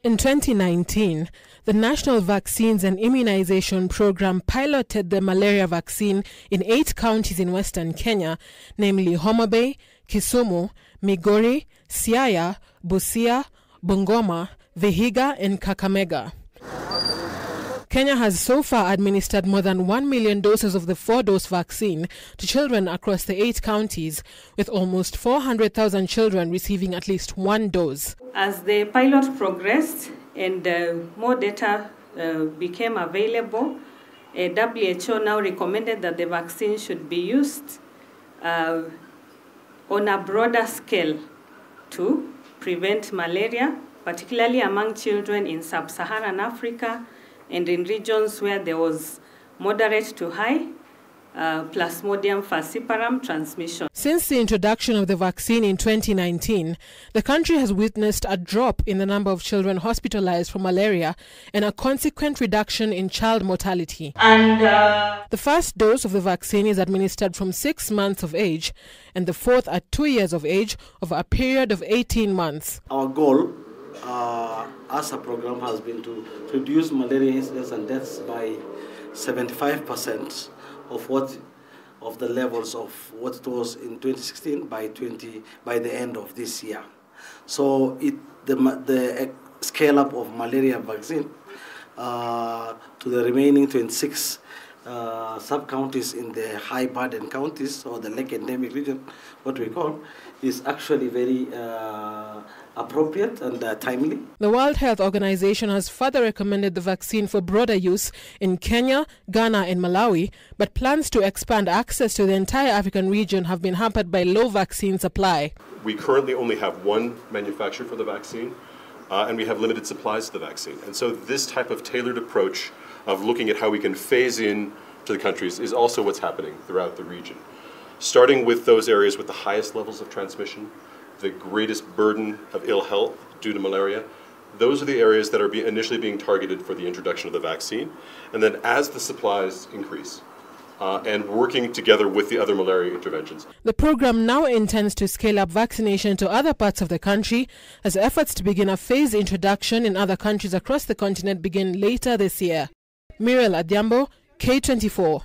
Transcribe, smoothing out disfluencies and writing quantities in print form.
In 2019, the National Vaccines and Immunization Program piloted the malaria vaccine in 8 counties in western Kenya, namely Homa Bay, Kisumu, Migori, Siaya, Busia, Bungoma, Vihiga and Kakamega. Kenya has so far administered more than 1 million doses of the 4-dose vaccine to children across the 8 counties, with almost 400,000 children receiving at least 1 dose. As the pilot progressed and more data became available, WHO now recommended that the vaccine should be used on a broader scale to prevent malaria, particularly among children in sub-Saharan Africa and in regions where there was moderate to high Plasmodium falciparum transmission. Since the introduction of the vaccine in 2019, the country has witnessed a drop in the number of children hospitalized for malaria and a consequent reduction in child mortality. The first dose of the vaccine is administered from 6 months of age and the fourth at 2 years of age over a period of 18 months. Our goal as a program has been to reduce malaria incidence and deaths by 75% of the levels of what it was in 2016 by the end of this year. So the scale up of malaria vaccine to the remaining 26 sub-counties in the high burden counties, or the lake-endemic region, what we call, is actually very appropriate and timely. The World Health Organization has further recommended the vaccine for broader use in Kenya, Ghana and Malawi, but plans to expand access to the entire African region have been hampered by low vaccine supply. We currently only have one manufacturer for the vaccine, and we have limited supplies of the vaccine. And so this type of tailored approach of looking at how we can phase in to the countries is also what's happening throughout the region. Starting with those areas with the highest levels of transmission, the greatest burden of ill health due to malaria, those are the areas that are initially being targeted for the introduction of the vaccine. And then as the supplies increase, and working together with the other malaria interventions. The program now intends to scale up vaccination to other parts of the country as efforts to begin a phased introduction in other countries across the continent begin later this year. Muriel Adhiambo, K24.